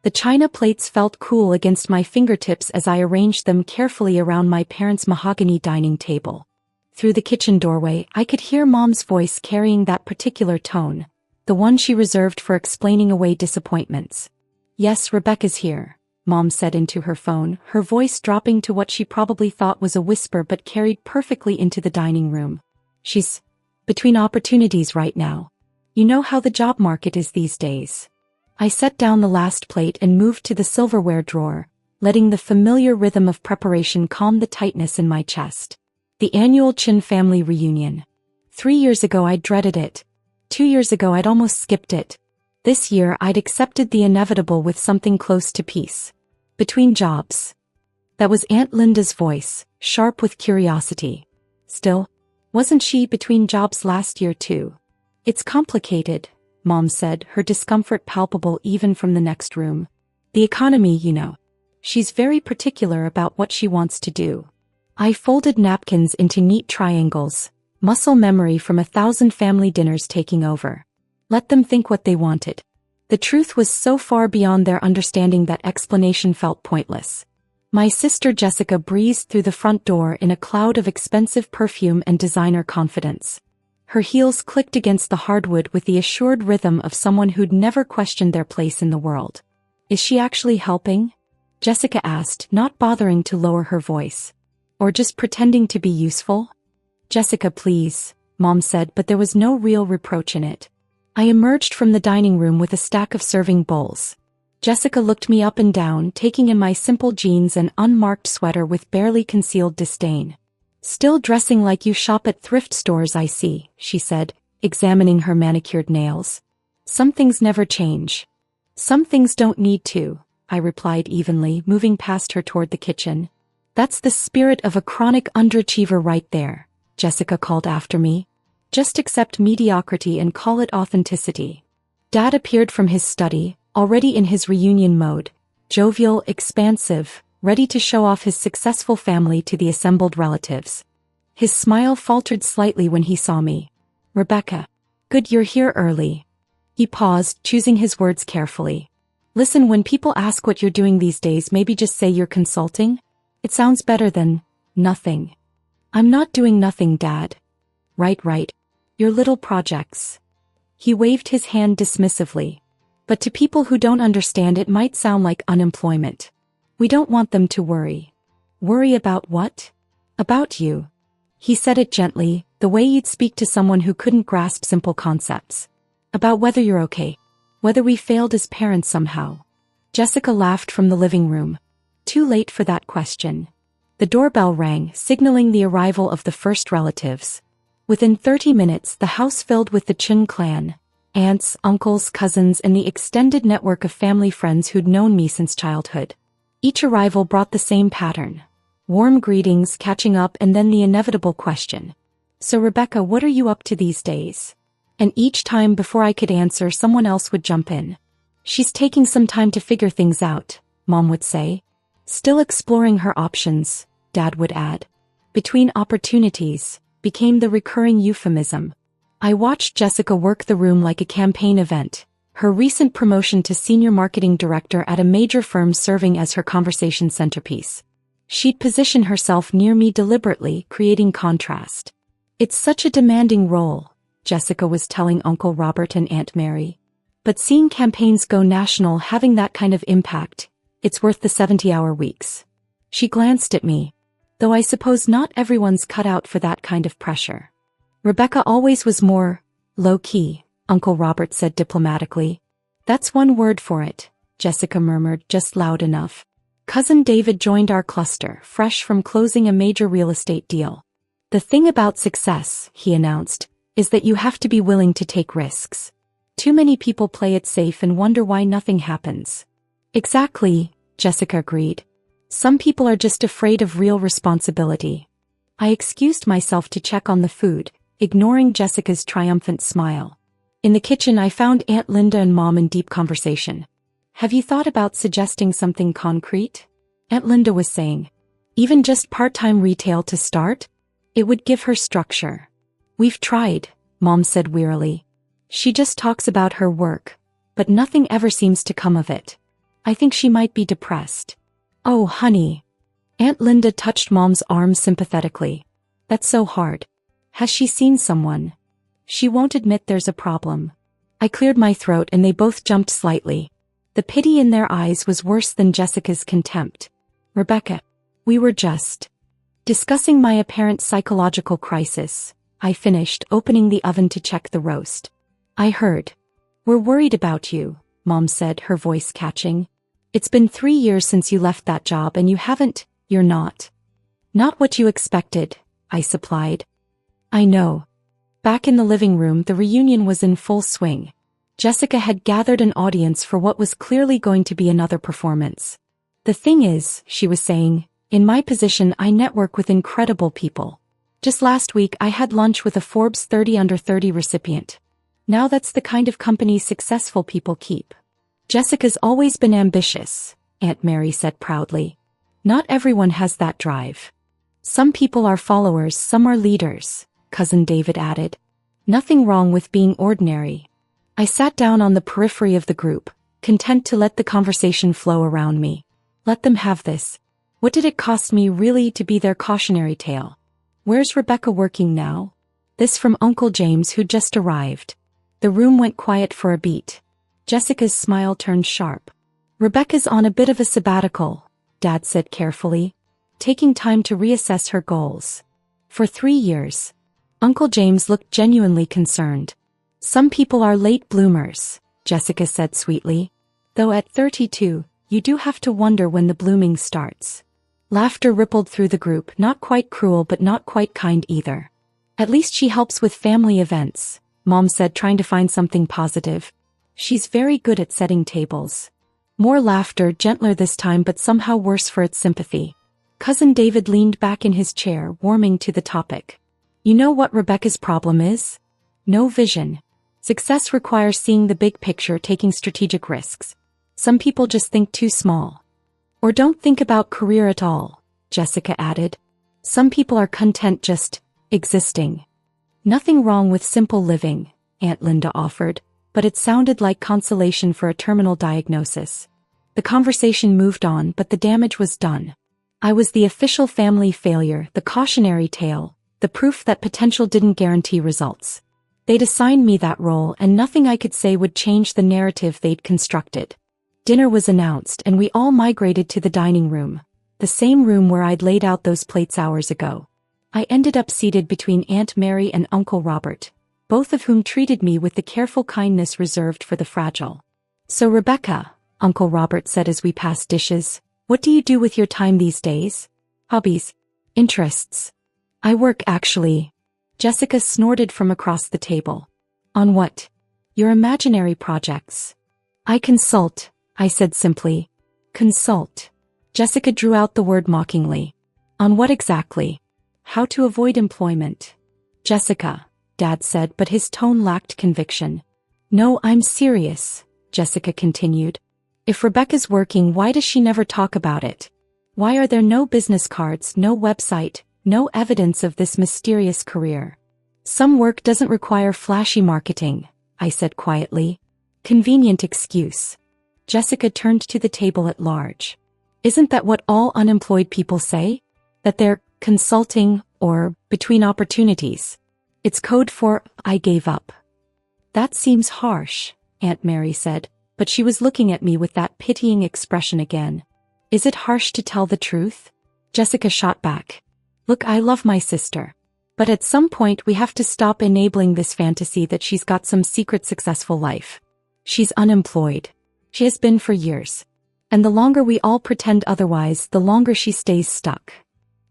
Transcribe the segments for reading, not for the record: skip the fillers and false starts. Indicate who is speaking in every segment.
Speaker 1: The china plates felt cool against my fingertips as I arranged them carefully around my parents' mahogany dining table. Through the kitchen doorway, I could hear Mom's voice carrying that particular tone, the one she reserved for explaining away disappointments. "Yes, Rebecca's here," Mom said into her phone, her voice dropping to what she probably thought was a whisper but carried perfectly into the dining room. "She's between opportunities right now. You know how the job market is these days." I set down the last plate and moved to the silverware drawer, letting the familiar rhythm of preparation calm the tightness in my chest. The annual Chin family reunion. 3 years ago I'd dreaded it. 2 years ago I'd almost skipped it. This year I'd accepted the inevitable with something close to peace. "Between jobs." That was Aunt Linda's voice, sharp with curiosity. Still, wasn't she between jobs last year too? "It's complicated," Mom said, her discomfort palpable even from the next room. "The economy, you know. She's very particular about what she wants to do." I folded napkins into neat triangles, muscle memory from 1,000 family dinners taking over. Let them think what they wanted. The truth was so far beyond their understanding that explanation felt pointless. My sister Jessica breezed through the front door in a cloud of expensive perfume and designer confidence. Her heels clicked against the hardwood with the assured rhythm of someone who'd never questioned their place in the world. "Is she actually helping?" Jessica asked, not bothering to lower her voice. "Or just pretending to be useful?" "Jessica, please," Mom said, but there was no real reproach in it. I emerged from the dining room with a stack of serving bowls. Jessica looked me up and down, taking in my simple jeans and unmarked sweater with barely concealed disdain. "Still dressing like you shop at thrift stores, I see," she said, examining her manicured nails. "Some things never change." "Some things don't need to," I replied evenly, moving past her toward the kitchen. "That's the spirit of a chronic underachiever right there," Jessica called after me. "Just accept mediocrity and call it authenticity." Dad appeared from his study, already in his reunion mode, jovial, expansive, ready to show off his successful family to the assembled relatives. His smile faltered slightly when he saw me. "Rebecca. Good you're here early." He paused, choosing his words carefully. "Listen, when people ask what you're doing these days, maybe just say you're consulting. It sounds better than nothing." "I'm not doing nothing, Dad." Right. Your little projects." He waved his hand dismissively. "But to people who don't understand it might sound like unemployment. We don't want them to worry." "Worry about what?" "About you." He said it gently, the way you'd speak to someone who couldn't grasp simple concepts. "About whether you're okay. Whether we failed as parents somehow." Jessica laughed from the living room. Too late for that question. The doorbell rang, signaling the arrival of the first relatives. Within 30 minutes, the house filled with the Chin clan, aunts, uncles, cousins, and the extended network of family friends who'd known me since childhood. Each arrival brought the same pattern. Warm greetings, catching up, and then the inevitable question. "So Rebecca, what are you up to these days?" And each time before I could answer, someone else would jump in. "She's taking some time to figure things out," Mom would say. "Still exploring her options," Dad would add. "Between opportunities" became the recurring euphemism. I watched Jessica work the room like a campaign event, her recent promotion to senior marketing director at a major firm serving as her conversation centerpiece. She'd position herself near me deliberately, creating contrast. "It's such a demanding role," Jessica was telling Uncle Robert and Aunt Mary. "But seeing campaigns go national, having that kind of impact, it's worth the 70-hour weeks." She glanced at me. "Though I suppose not everyone's cut out for that kind of pressure." "Rebecca always was more low-key," Uncle Robert said diplomatically. "That's one word for it," Jessica murmured, just loud enough. "Cousin David joined our cluster, fresh from closing a major real estate deal. The thing about success," he announced, "is that you have to be willing to take risks. Too many people play it safe and wonder why nothing happens." "Exactly," Jessica agreed. "Some people are just afraid of real responsibility." I excused myself to check on the food, ignoring Jessica's triumphant smile. In the kitchen I found Aunt Linda and Mom in deep conversation. "Have you thought about suggesting something concrete?" Aunt Linda was saying. "Even just part-time retail to start? It would give her structure." "We've tried," Mom said wearily. "She just talks about her work, but nothing ever seems to come of it." I think she might be depressed. Oh, honey. Aunt Linda touched Mom's arm sympathetically. That's so hard. Has she seen someone? She won't admit there's a problem. I cleared my throat and they both jumped slightly. The pity in their eyes was worse than Jessica's contempt. Rebecca. We were just discussing my apparent psychological crisis. I finished, opening the oven to check the roast. I heard. We're worried about you, Mom said, her voice catching. It's been 3 years since you left that job and you're not. Not what you expected, I supplied. I know. Back in the living room, the reunion was in full swing. Jessica had gathered an audience for what was clearly going to be another performance. The thing is, she was saying, in my position I network with incredible people. Just last week I had lunch with a Forbes 30 Under 30 recipient. Now that's the kind of company successful people keep. Jessica's always been ambitious, Aunt Mary said proudly. Not everyone has that drive. Some people are followers, some are leaders, Cousin David added. Nothing wrong with being ordinary. I sat down on the periphery of the group, content to let the conversation flow around me. Let them have this. What did it cost me really to be their cautionary tale? Where's Rebecca working now? This from Uncle James, who just arrived. The room went quiet for a beat. Jessica's smile turned sharp. Rebecca's on a bit of a sabbatical, Dad said carefully, taking time to reassess her goals. For 3 years. Uncle James looked genuinely concerned. Some people are late bloomers, Jessica said sweetly. Though at 32, you do have to wonder when the blooming starts. Laughter rippled through the group, not quite cruel but not quite kind either. At least she helps with family events, Mom said, trying to find something positive. She's very good at setting tables. More laughter, gentler this time but somehow worse for its sympathy. Cousin David leaned back in his chair, warming to the topic. You know what Rebecca's problem is? No vision. Success requires seeing the big picture, taking strategic risks. Some people just think too small. Or don't think about career at all, Jessica added. Some people are content just existing. Nothing wrong with simple living, Aunt Linda offered, but it sounded like consolation for a terminal diagnosis. The conversation moved on, but the damage was done. I was the official family failure, the cautionary tale, the proof that potential didn't guarantee results. They'd assigned me that role and nothing I could say would change the narrative they'd constructed. Dinner was announced and we all migrated to the dining room, the same room where I'd laid out those plates hours ago. I ended up seated between Aunt Mary and Uncle Robert, both of whom treated me with the careful kindness reserved for the fragile. So Rebecca, Uncle Robert said as we passed dishes, what do you do with your time these days? Hobbies? Interests? I work actually. Jessica snorted from across the table. On what? Your imaginary projects. I consult, I said simply. Consult. Jessica drew out the word mockingly. On what exactly? How to avoid employment. Jessica, Dad said, but his tone lacked conviction. No, I'm serious, Jessica continued. If Rebecca's working, why does she never talk about it? Why are there no business cards, no website, no evidence of this mysterious career? Some work doesn't require flashy marketing, I said quietly. Convenient excuse. Jessica turned to the table at large. Isn't that what all unemployed people say? That they're consulting or between opportunities? It's code for I gave up. That seems harsh, Aunt Mary said, but she was looking at me with that pitying expression again. Is it harsh to tell the truth? Jessica shot back. Look, I love my sister. But at some point we have to stop enabling this fantasy that she's got some secret successful life. She's unemployed. She has been for years. And the longer we all pretend otherwise, the longer she stays stuck.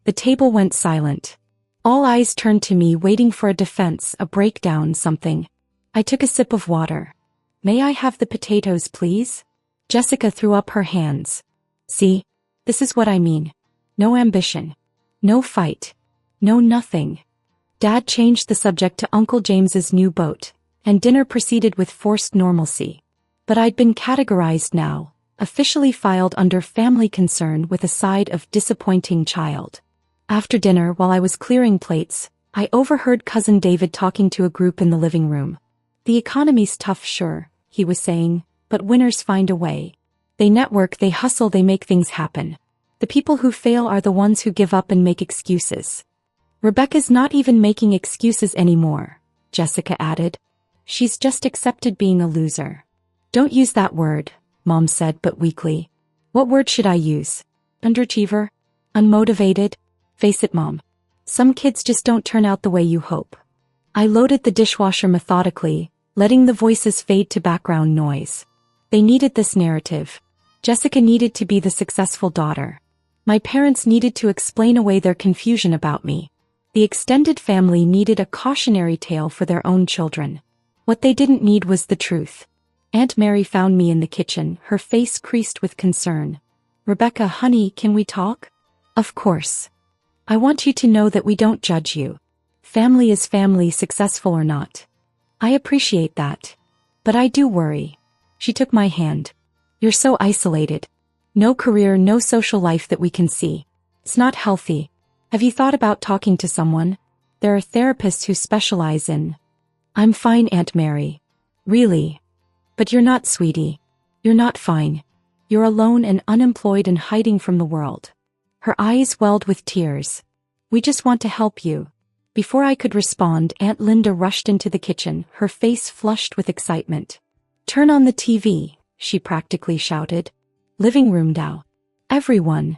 Speaker 1: The table went silent. All eyes turned to me, waiting for a defense, a breakdown, something. I took a sip of water. May I have the potatoes, please? Jessica threw up her hands. See? This is what I mean. No ambition. No fight. No nothing. Dad changed the subject to Uncle James's new boat, and dinner proceeded with forced normalcy. But I'd been categorized now, officially filed under family concern with a side of disappointing child. After dinner, while I was clearing plates, I overheard Cousin David talking to a group in the living room. The economy's tough, sure, he was saying, but winners find a way. They network, they hustle, they make things happen. The people who fail are the ones who give up and make excuses. Rebecca's not even making excuses anymore, Jessica added. She's just accepted being a loser. Don't use that word, Mom said but weakly. What word should I use? Underachiever? Unmotivated? Face it, Mom. Some kids just don't turn out the way you hope. I loaded the dishwasher methodically, letting the voices fade to background noise. They needed this narrative. Jessica needed to be the successful daughter. My parents needed to explain away their confusion about me. The extended family needed a cautionary tale for their own children. What they didn't need was the truth. Aunt Mary found me in the kitchen, her face creased with concern. Rebecca, honey, can we talk? Of course. I want you to know that we don't judge you. Family is family, successful or not. I appreciate that. But I do worry. She took my hand. You're so isolated. No career, no social life that we can see. It's not healthy. Have you thought about talking to someone? There are therapists who specialize in... I'm fine, Aunt Mary. Really? But you're not, sweetie. You're not fine. You're alone and unemployed and hiding from the world. Her eyes welled with tears. We just want to help you. Before I could respond, Aunt Linda rushed into the kitchen, her face flushed with excitement. Turn on the TV, she practically shouted. Living room now. Everyone.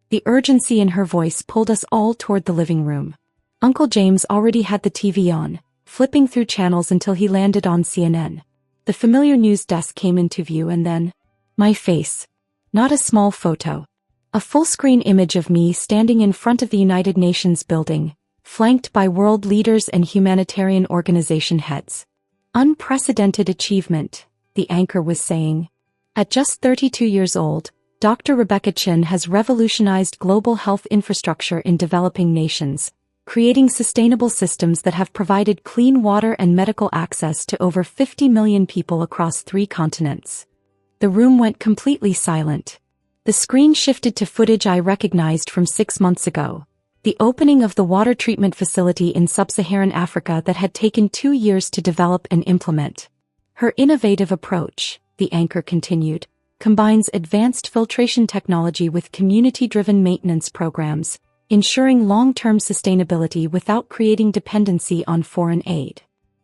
Speaker 1: The urgency in her voice pulled us all toward the living room. Uncle James already had the TV on, flipping through channels until he landed on CNN. The familiar news desk came into view and then... my face. Not a small photo. A full-screen image of me standing in front of the United Nations building, flanked by world leaders and humanitarian organization heads. Unprecedented achievement, the anchor was saying. At just 32 years old, Dr. Rebecca Chin has revolutionized global health infrastructure in developing nations, creating sustainable systems that have provided clean water and medical access to over 50 million people across 3 continents. The room went completely silent. The screen shifted to footage I recognized from 6 months ago. The opening of the water treatment facility in sub-Saharan Africa that had taken 2 years to develop and implement. Her innovative approach, the anchor continued, combines advanced filtration technology with community-driven maintenance programs, ensuring long-term sustainability without creating dependency on foreign aid.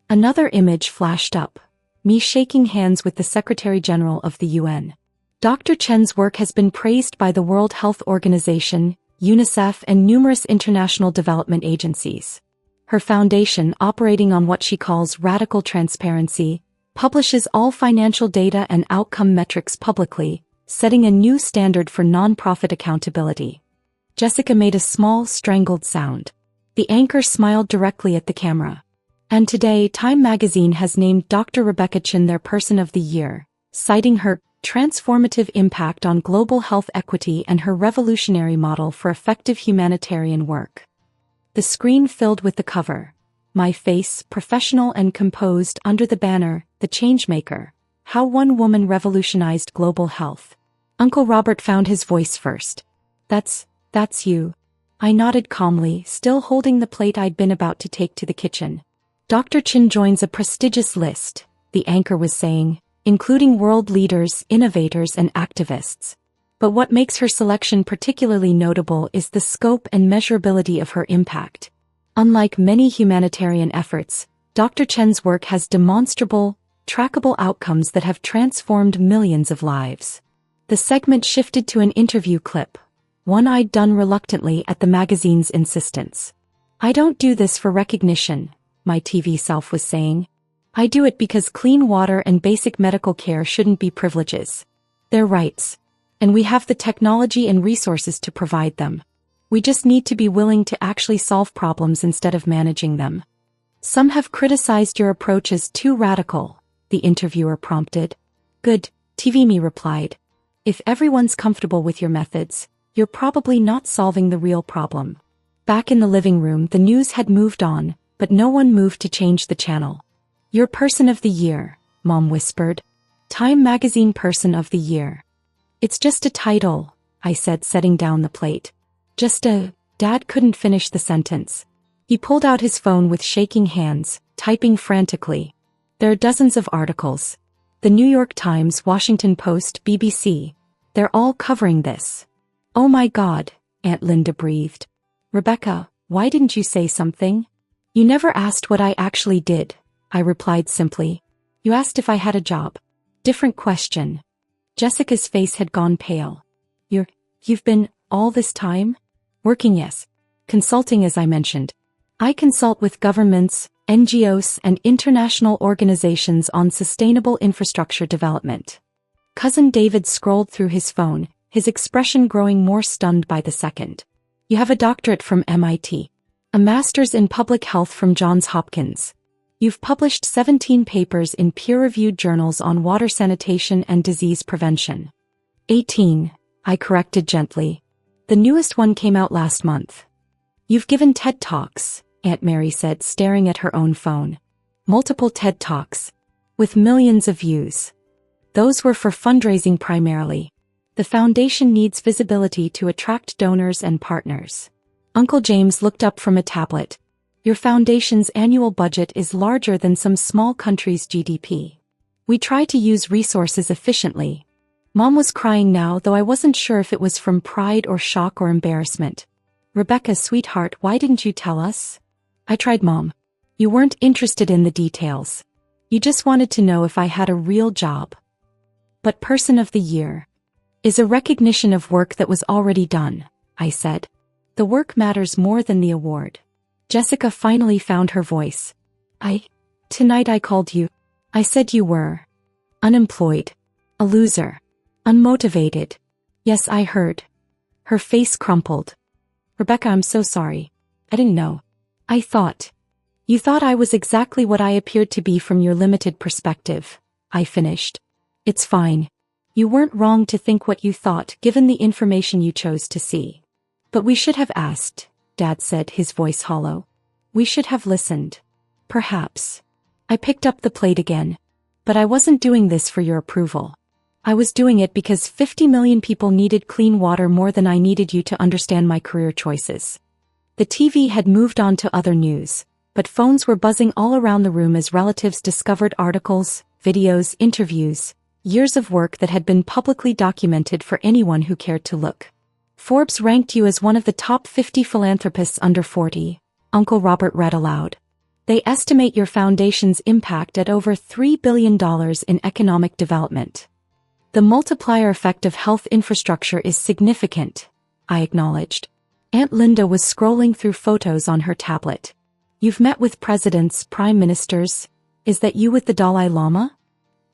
Speaker 1: Another image flashed up, me shaking hands with the Secretary General of the UN. Dr. Chen's work has been praised by the World Health Organization, UNICEF, and numerous international development agencies. Her foundation, operating on what she calls radical transparency, publishes all financial data and outcome metrics publicly, setting a new standard for nonprofit accountability. Jessica made a small, strangled sound. The anchor smiled directly at the camera. And today, Time magazine has named Dr. Rebecca Chin their Person of the Year, citing her transformative impact on global health equity and her revolutionary model for effective humanitarian work. The screen filled with the cover. My face, professional and composed, under the banner, The Changemaker, How One Woman Revolutionized Global Health. Uncle Robert found his voice first. That's you. I nodded calmly, still holding the plate I'd been about to take to the kitchen. Dr. Chin joins a prestigious list, the anchor was saying, including world leaders, innovators, and activists. But what makes her selection particularly notable is the scope and measurability of her impact. Unlike many humanitarian efforts, Dr. Chen's work has demonstrable, trackable outcomes that have transformed millions of lives. The segment shifted to an interview clip, one I'd done reluctantly at the magazine's insistence. I don't do this for recognition, my TV self was saying. I do it because clean water and basic medical care shouldn't be privileges. They're rights. And we have the technology and resources to provide them. We just need to be willing to actually solve problems instead of managing them. Some have criticized your approach as too radical, the interviewer prompted. Good, TV me replied. If everyone's comfortable with your methods, you're probably not solving the real problem. Back in the living room, the news had moved on, but no one moved to change the channel. Your Person of the Year, Mom whispered. Time magazine Person of the Year. It's just a title, I said, setting down the plate. Dad couldn't finish the sentence. He pulled out his phone with shaking hands, typing frantically. There are dozens of articles. The New York Times, Washington Post, BBC, They're all covering this. Oh my God, Aunt Linda breathed. Rebecca, why didn't you say something? You never asked what I actually did, I replied simply. You asked if I had a job. Different question. Jessica's face had gone pale. You've been, all this time? Working, yes. Consulting, as I mentioned. I consult with governments, NGOs, and international organizations on sustainable infrastructure development. Cousin David scrolled through his phone, his expression growing more stunned by the second. You have a doctorate from MIT. A master's in public health from Johns Hopkins. You've published 17 papers in peer-reviewed journals on water sanitation and disease prevention. 18, I corrected gently. The newest one came out last month. You've given TED Talks, Aunt Mary said, staring at her own phone. Multiple TED Talks. With millions of views. Those were for fundraising primarily. The foundation needs visibility to attract donors and partners. Uncle James looked up from a tablet. Your foundation's annual budget is larger than some small country's GDP. We try to use resources efficiently. Mom was crying now, though I wasn't sure if it was from pride or shock or embarrassment. Rebecca, sweetheart, why didn't you tell us? I tried, Mom. You weren't interested in the details. You just wanted to know if I had a real job. But Person of the Year is a recognition of work that was already done, I said. The work matters more than the award. Jessica finally found her voice. Tonight I called you. I said you were unemployed, a loser, unmotivated. Yes, I heard. Her face crumpled. Rebecca, I'm so sorry. I didn't know. I thought. You thought I was exactly what I appeared to be from your limited perspective, I finished. It's fine. You weren't wrong to think what you thought given the information you chose to see. But we should have asked, Dad said, his voice hollow. We should have listened. Perhaps. I picked up the plate again. But I wasn't doing this for your approval. I was doing it because 50 million people needed clean water more than I needed you to understand my career choices. The TV had moved on to other news, but phones were buzzing all around the room as relatives discovered articles, videos, interviews, years of work that had been publicly documented for anyone who cared to look. Forbes ranked you as one of the top 50 philanthropists under 40, Uncle Robert read aloud. They estimate your foundation's impact at over $3 billion in economic development. The multiplier effect of health infrastructure is significant, I acknowledged. Aunt Linda was scrolling through photos on her tablet. You've met with presidents, prime ministers. Is that you with the Dalai Lama?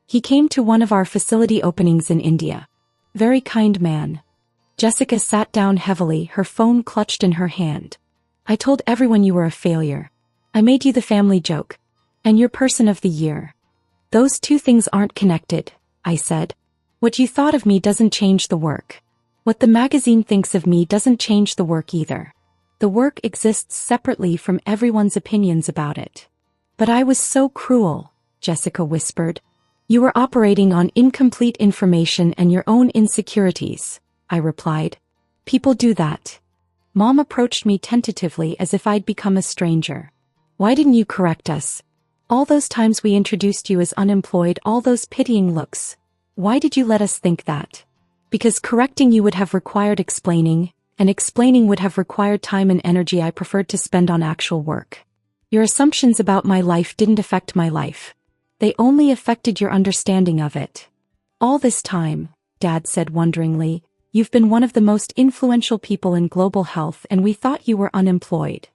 Speaker 1: He came to one of our facility openings in India. Very kind man. Jessica sat down heavily, her phone clutched in her hand. I told everyone you were a failure. I made you the family joke. And you're Person of the Year. Those two things aren't connected, I said. What you thought of me doesn't change the work. What the magazine thinks of me doesn't change the work either. The work exists separately from everyone's opinions about it. But I was so cruel, Jessica whispered. You were operating on incomplete information and your own insecurities, I replied. People do that. Mom approached me tentatively as if I'd become a stranger. Why didn't you correct us? All those times we introduced you as unemployed, all those pitying looks. Why did you let us think that? Because correcting you would have required explaining, and explaining would have required time and energy I preferred to spend on actual work. Your assumptions about my life didn't affect my life. They only affected your understanding of it. All this time, Dad said wonderingly, you've been one of the most influential people in global health and we thought you were unemployed.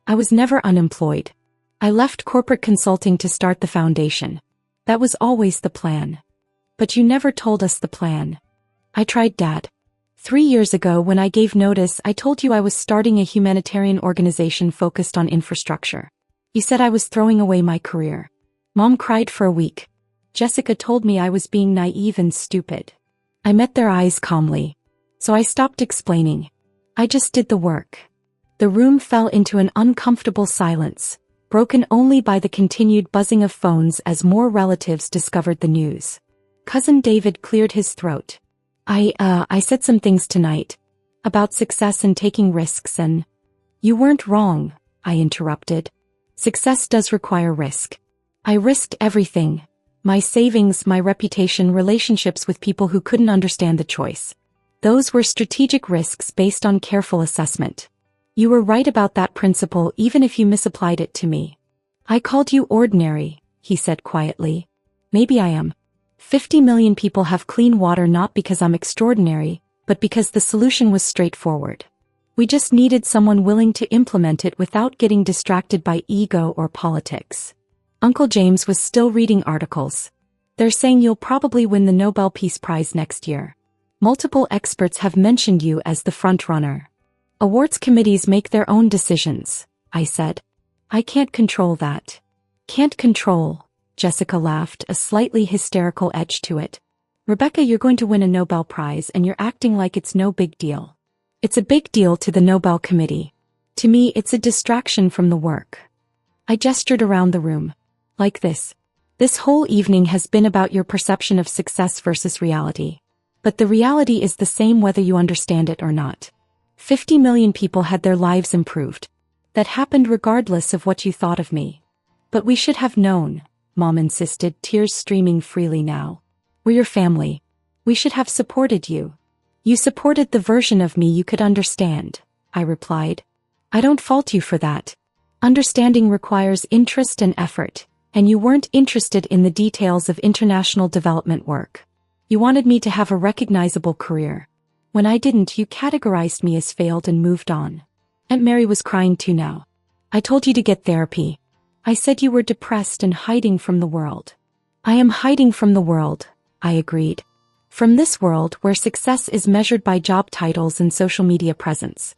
Speaker 1: I was never unemployed. I left corporate consulting to start the foundation. That was always the plan. But you never told us the plan. I tried, Dad. 3 years ago when I gave notice, I told you I was starting a humanitarian organization focused on infrastructure. You said I was throwing away my career. Mom cried for a week. Jessica told me I was being naive and stupid. I met their eyes calmly. So I stopped explaining. I just did the work. The room fell into an uncomfortable silence, broken only by the continued buzzing of phones as more relatives discovered the news. Cousin David cleared his throat. I said some things tonight. About success and taking risks and... You weren't wrong, I interrupted. Success does require risk. I risked everything. My savings, my reputation, relationships with people who couldn't understand the choice. Those were strategic risks based on careful assessment. You were right about that principle even if you misapplied it to me. I called you ordinary, he said quietly. Maybe I am. 50 million people have clean water not because I'm extraordinary, but because the solution was straightforward. We just needed someone willing to implement it without getting distracted by ego or politics. Uncle James was still reading articles. They're saying you'll probably win the Nobel Peace Prize next year. Multiple experts have mentioned you as the front runner. Awards committees make their own decisions, I said. I can't control that. Can't control, Jessica laughed, a slightly hysterical edge to it. Rebecca, you're going to win a Nobel Prize and you're acting like it's no big deal. It's a big deal to the Nobel Committee. To me, it's a distraction from the work. I gestured around the room. Like this. This whole evening has been about your perception of success versus reality. But the reality is the same whether you understand it or not. 50 million people had their lives improved. That happened regardless of what you thought of me. But we should have known, Mom insisted, tears streaming freely now. We're your family. We should have supported you. You supported the version of me you could understand, I replied. I don't fault you for that. Understanding requires interest and effort. And you weren't interested in the details of international development work. You wanted me to have a recognizable career. When I didn't, you categorized me as failed and moved on. Aunt Mary was crying too now. I told you to get therapy. I said you were depressed and hiding from the world. I am hiding from the world, I agreed. From this world where success is measured by job titles and social media presence.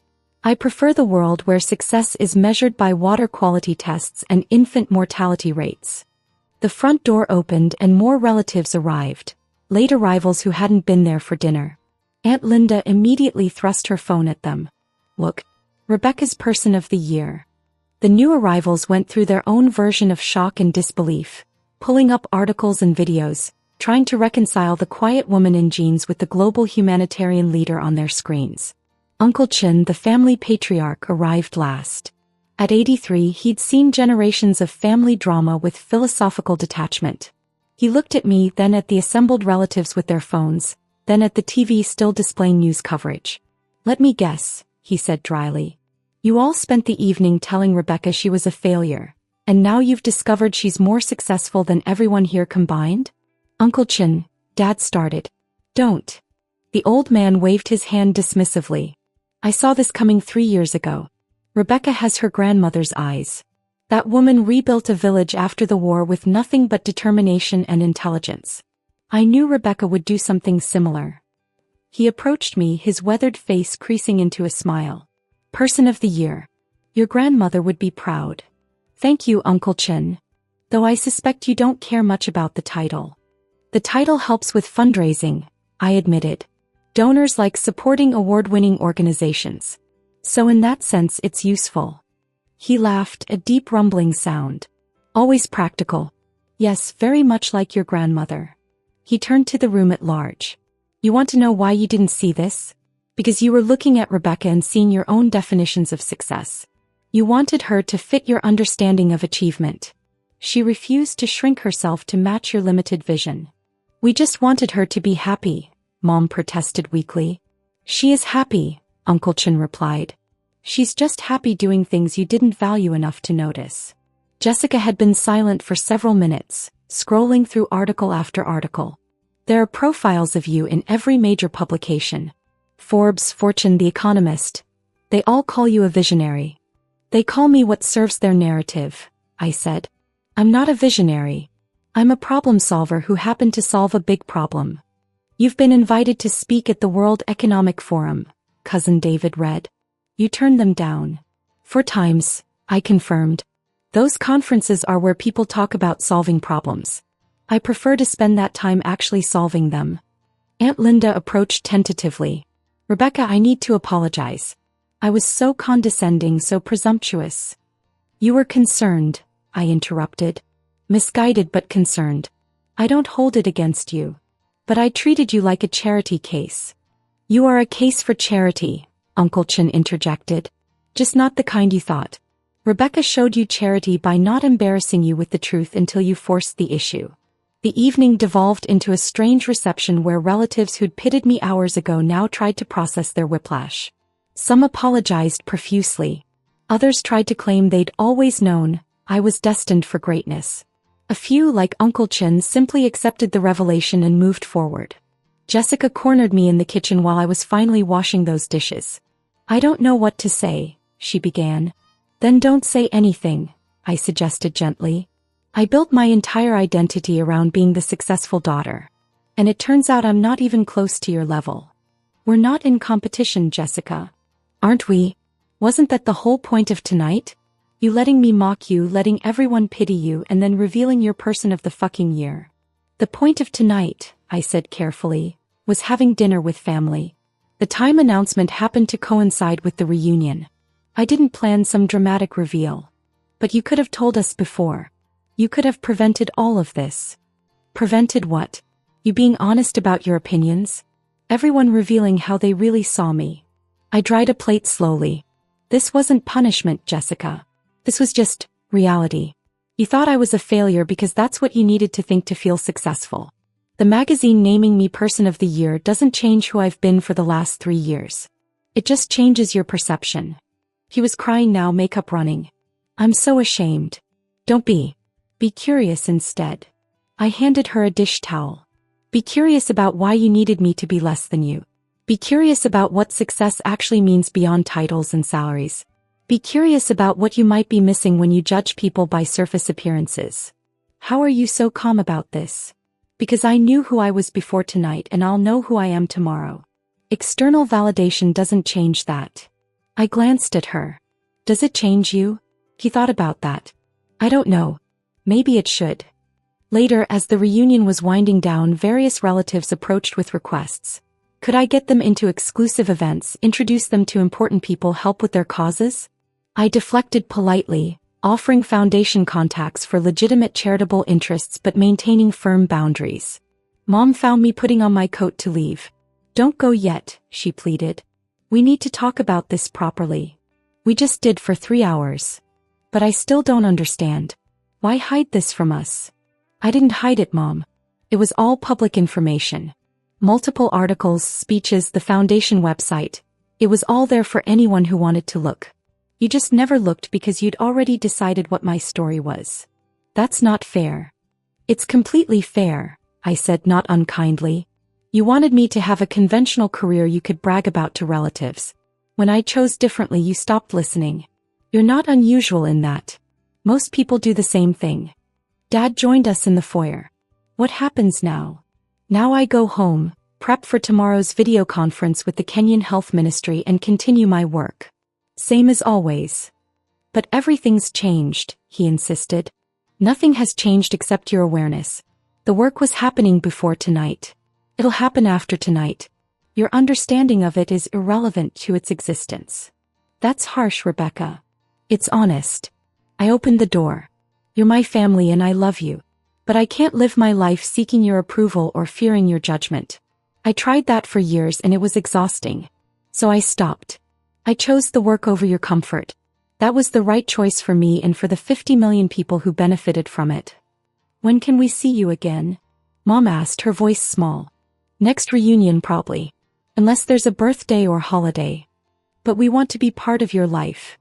Speaker 1: I prefer the world where success is measured by water quality tests and infant mortality rates. The front door opened and more relatives arrived, late arrivals who hadn't been there for dinner. Aunt Linda immediately thrust her phone at them. Look, Rebecca's Person of the Year. The new arrivals went through their own version of shock and disbelief, pulling up articles and videos, trying to reconcile the quiet woman in jeans with the global humanitarian leader on their screens. Uncle Chin, the family patriarch, arrived last. At 83, he'd seen generations of family drama with philosophical detachment. He looked at me, then at the assembled relatives with their phones, then at the TV still displaying news coverage. Let me guess, he said dryly. You all spent the evening telling Rebecca she was a failure, and now you've discovered she's more successful than everyone here combined? Uncle Chin, Dad started. Don't. The old man waved his hand dismissively. I saw this coming 3 years ago. Rebecca has her grandmother's eyes. That woman rebuilt a village after the war with nothing but determination and intelligence. I knew Rebecca would do something similar. He approached me, his weathered face creasing into a smile. Person of the Year. Your grandmother would be proud. Thank you, Uncle Chin. Though I suspect you don't care much about the title. The title helps with fundraising, I admitted. Donors like supporting award-winning organizations. So in that sense it's useful. He laughed, a deep rumbling sound. Always practical. Yes, very much like your grandmother. He turned to the room at large. You want to know why you didn't see this? Because you were looking at Rebecca and seeing your own definitions of success. You wanted her to fit your understanding of achievement. She refused to shrink herself to match your limited vision. We just wanted her to be happy, Mom protested weakly. She is happy, Uncle Chin replied. She's just happy doing things you didn't value enough to notice. Jessica had been silent for several minutes, scrolling through article after article. There are profiles of you in every major publication. Forbes, Fortune, The Economist. They all call you a visionary. They call me what serves their narrative, I said. I'm not a visionary. I'm a problem solver who happened to solve a big problem. You've been invited to speak at the World Economic Forum, Cousin David read. You turned them down. 4 times, I confirmed. Those conferences are where people talk about solving problems. I prefer to spend that time actually solving them. Aunt Linda approached tentatively. Rebecca, I need to apologize. I was so condescending, so presumptuous. You were concerned, I interrupted. Misguided but concerned. I don't hold it against you. But I treated you like a charity case. You are a case for charity, Uncle Chin interjected. Just not the kind you thought. Rebecca showed you charity by not embarrassing you with the truth until you forced the issue. The evening devolved into a strange reception where relatives who'd pitted me hours ago now tried to process their whiplash. Some apologized profusely. Others tried to claim they'd always known I was destined for greatness. A few, like Uncle Chin, simply accepted the revelation and moved forward. Jessica cornered me in the kitchen while I was finally washing those dishes. "I don't know what to say," she began. "Then don't say anything," I suggested gently. "I built my entire identity around being the successful daughter. And it turns out I'm not even close to your level. We're not in competition, Jessica. Aren't we? Wasn't that the whole point of tonight? You letting me mock you, letting everyone pity you, and then revealing your person of the fucking year." "The point of tonight," I said carefully, "was having dinner with family. The time announcement happened to coincide with the reunion. I didn't plan some dramatic reveal. But you could have told us before. You could have prevented all of this." "Prevented what? You being honest about your opinions? Everyone revealing how they really saw me." I dried a plate slowly. "This wasn't punishment, Jessica. This was just reality. You thought I was a failure because that's what you needed to think to feel successful. The magazine naming me Person of the Year doesn't change who I've been for the last 3 years. It just changes your perception." He was crying now, makeup running. "I'm so ashamed." "Don't be. Be curious instead." I handed her a dish towel. "Be curious about why you needed me to be less than you. Be curious about what success actually means beyond titles and salaries. Be curious about what you might be missing when you judge people by surface appearances. How are you so calm about this?" "Because I knew who I was before tonight and I'll know who I am tomorrow. External validation doesn't change that." I glanced at her. "Does it change you?" He thought about that. "I don't know. Maybe it should." Later, as the reunion was winding down, various relatives approached with requests. Could I get them into exclusive events, introduce them to important people, help with their causes? I deflected politely, offering foundation contacts for legitimate charitable interests but maintaining firm boundaries. Mom found me putting on my coat to leave. "Don't go yet," she pleaded. "We need to talk about this properly. We just did for 3 hours. But I still don't understand. Why hide this from us?" "I didn't hide it, Mom. It was all public information. Multiple articles, speeches, the foundation website. It was all there for anyone who wanted to look. You just never looked because you'd already decided what my story was. That's not fair." "It's completely fair," I said, not unkindly. "You wanted me to have a conventional career you could brag about to relatives. When I chose differently, you stopped listening. You're not unusual in that. Most people do the same thing." Dad joined us in the foyer. "What happens now?" "Now I go home, prep for tomorrow's video conference with the Kenyan Health Ministry and continue my work. Same as always." "But everything's changed," he insisted. "Nothing has changed except your awareness. The work was happening before tonight. It'll happen after tonight. Your understanding of it is irrelevant to its existence." "That's harsh, Rebecca." "It's honest." I opened the door. "You're my family and I love you. But I can't live my life seeking your approval or fearing your judgment. I tried that for years and it was exhausting. So I stopped. I chose the work over your comfort. That was the right choice for me and for the 50 million people who benefited from it." "When can we see you again?" Mom asked, her voice small. "Next reunion probably. Unless there's a birthday or holiday. But we want to be part of your life."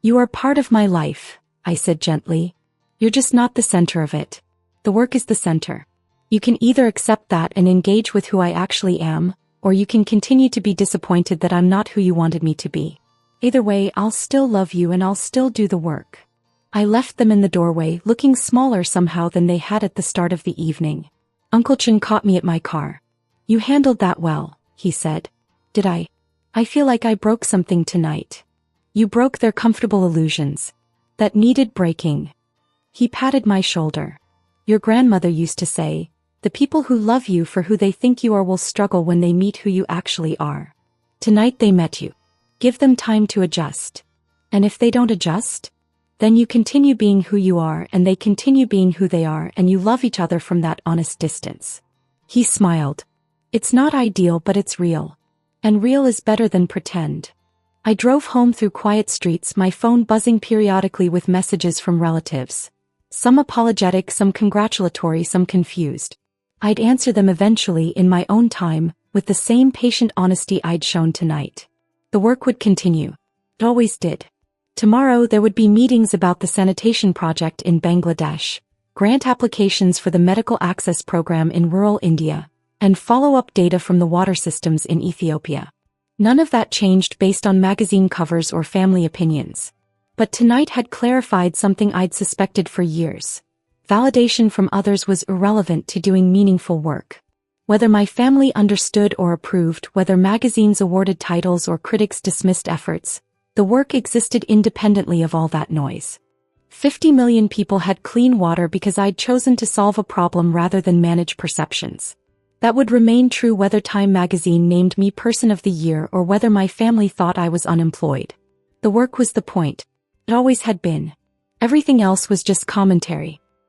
Speaker 1: "You are part of my life," I said gently. "You're just not the center of it. The work is the center. You can either accept that and engage with who I actually am, or you can continue to be disappointed that I'm not who you wanted me to be. Either way, I'll still love you and I'll still do the work." I left them in the doorway, looking smaller somehow than they had at the start of the evening. Uncle Chin caught me at my car. "You handled that well," he said. "Did I? I feel like I broke something tonight." "You broke their comfortable illusions. That needed breaking." He patted my shoulder. "Your grandmother used to say, the people who love you for who they think you are will struggle when they meet who you actually are. Tonight they met you. Give them time to adjust. And if they don't adjust, then you continue being who you are and they continue being who they are and you love each other from that honest distance." He smiled. "It's not ideal, but it's real. And real is better than pretend." I drove home through quiet streets, my phone buzzing periodically with messages from relatives. Some apologetic, some congratulatory, some confused. I'd answer them eventually in my own time, with the same patient honesty I'd shown tonight. The work would continue. It always did. Tomorrow there would be meetings about the sanitation project in Bangladesh, grant applications for the medical access program in rural India, and follow-up data from the water systems in Ethiopia. None of that changed based on magazine covers or family opinions. But tonight had clarified something I'd suspected for years. Validation from others was irrelevant to doing meaningful work. Whether my family understood or approved, whether magazines awarded titles or critics dismissed efforts, the work existed independently of all that noise. 50 million people had clean water because I'd chosen to solve a problem rather than manage perceptions. That would remain true whether Time magazine named me Person of the Year or whether my family thought I was unemployed. The work was the point. It always had been. Everything else was just commentary.